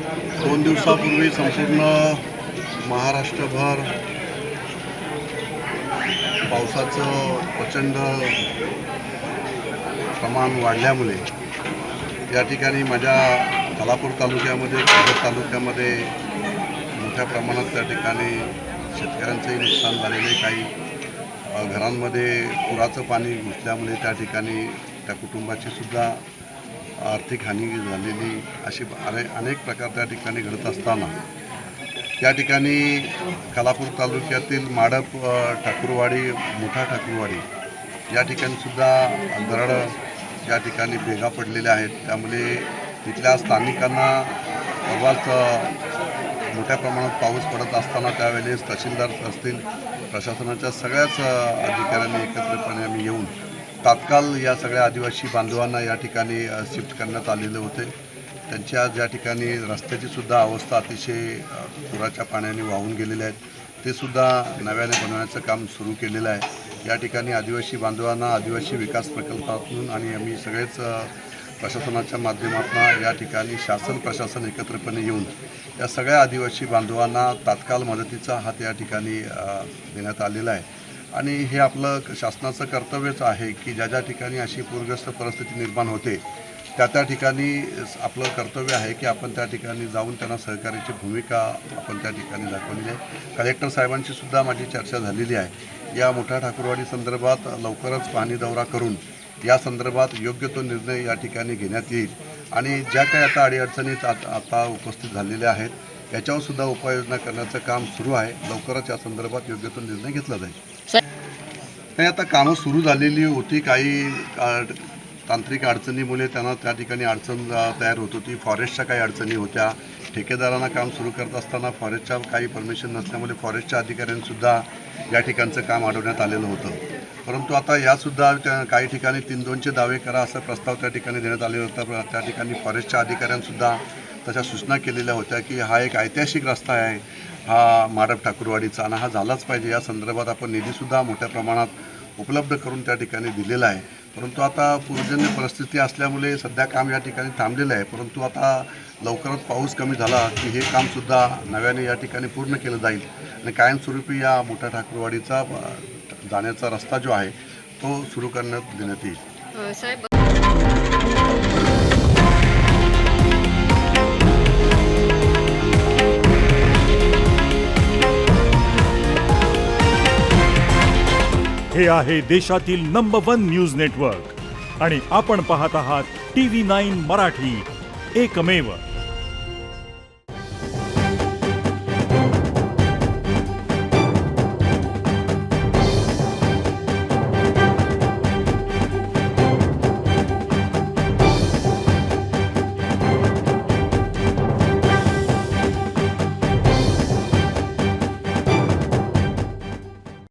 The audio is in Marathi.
2 दिवसापूर्वी संपूर्ण महाराष्ट्रभर पावसाचं प्रचंड प्रमाण वाढल्यामुळे या ठिकाणी माझ्या खालापूर तालुक्यामध्ये, कर्जत तालुक्यामध्ये मोठ्या प्रमाणात त्या ठिकाणी शेतकऱ्यांचंही नुकसान झालेले, काही घरांमध्ये पुराचं पाणी घुसल्यामुळे त्या ठिकाणी त्या कुटुंबाची सुद्धा आर्थिक हानी झालेली, अशी अनेक प्रकार त्या ठिकाणी घडत असताना त्या ठिकाणी खालापूर तालुक्यातील माडप, ठाकूरवाडी, मोठा ठाकूरवाडी या ठिकाणी सुद्धा दरड या ठिकाणी भेगा पडलेल्या आहेत. त्यामुळे तिथल्या स्थानिकांना परवाच मोठ्या प्रमाणात पाऊस पडत असताना त्यावेळेस तहसीलदार असतील, प्रशासनाच्या सगळ्याच अधिकाऱ्यांनी एकत्रितपणे आम्ही येऊन तात्काळ या सगळ्या आदिवासी बांधवांना या ठिकाणी शिफ्ट करण्यात आलेले होते. त्यांच्या ज्या ठिकाणी रस्त्याची सुद्धा अवस्था अतिशय पुराच्या पाण्याने वाहून गेलेले आहेत, ते सुद्धा नव्याने बनवण्याचं काम सुरू केलेलं आहे. या ठिकाणी आदिवासी बांधवांना आदिवासी विकास प्रकल्पातून आणि आम्ही सगळेच प्रशासनाच्या माध्यमातून या ठिकाणी शासन प्रशासन एकत्रितपणे येऊन या सगळ्या आदिवासी बांधवांना तात्काळ मदतीचा हात या ठिकाणी देण्यात आलेला आहे. आणि हे आपलं शासनाचं कर्तव्यच आहे की ज्या ज्या ठिकाणी अशी पूरग्रस्त परिस्थिती निर्माण होते त्या ठिकाणी आपलं कर्तव्य आहे की आपण त्या ठिकाणी जाऊन त्यांना सहकार्याची भूमिका आपण त्या ठिकाणी दाखवलेली आहे. कलेक्टर साहेबांची सुद्धा माझी चर्चा झालेली आहे. या मोठ्या ठाकूरवाडी संदर्भात लवकरच पाहणी दौरा करून या संदर्भात योग्य तो निर्णय या ठिकाणी घेण्यात येईल आणि ज्या काही आता अडीअडचणीत आता उपस्थित झालेल्या आहेत याच्यावर सुद्धा उपाययोजना करण्याचं काम सुरू आहे. लवकरच या संदर्भात योग्य तो निर्णय घेतला जाईल. नाही, आता कामं सुरू झालेली होती. काही तांत्रिक अडचणीमुळे त्यांना त्या ठिकाणी अडचण तयार होत होती. फॉरेस्टच्या काही अडचणी होत्या. ठेकेदारांना काम सुरू करत असताना फॉरेस्टच्या काही परमिशन नसल्यामुळे फॉरेस्टच्या अधिकाऱ्यांनीसुद्धा या ठिकाणचं काम अडवण्यात आलेलं होतं. परंतु आता यासुद्धा काही ठिकाणी 3-2चे दावे करा असा प्रस्ताव त्या ठिकाणी देण्यात आलेला होता. त्या ठिकाणी फॉरेस्टच्या अधिकाऱ्यांसुद्धा तशा सूचना केलेल्या होत्या की हा एक ऐतिहासिक रस्ता आहे हा माडप ठाकूरवाडीचा आणि हा झालाच पाहिजे. या संदर्भात आपण निधीसुद्धा मोठ्या प्रमाणात उपलब्ध करून त्या ठिकाणी दिलेला आहे. परंतु आता पूरजन्य परिस्थिती असल्यामुळे सध्या काम या ठिकाणी थांबलेलं आहे. परंतु आता लवकरच पाऊस कमी झाला की हे कामसुद्धा नव्याने या ठिकाणी पूर्ण केलं जाईल आणि कायमस्वरूपी या मोठ्या ठाकूरवाडीचा जाण्याचा रस्ता जो आहे तो सुरू करण्यात देण्यात येईल. साहेब, हे आहे देशातील नंबर 1 न्यूज नेटवर्क आणि आपण पाहत आहात TV9 मराठी, एकमेव.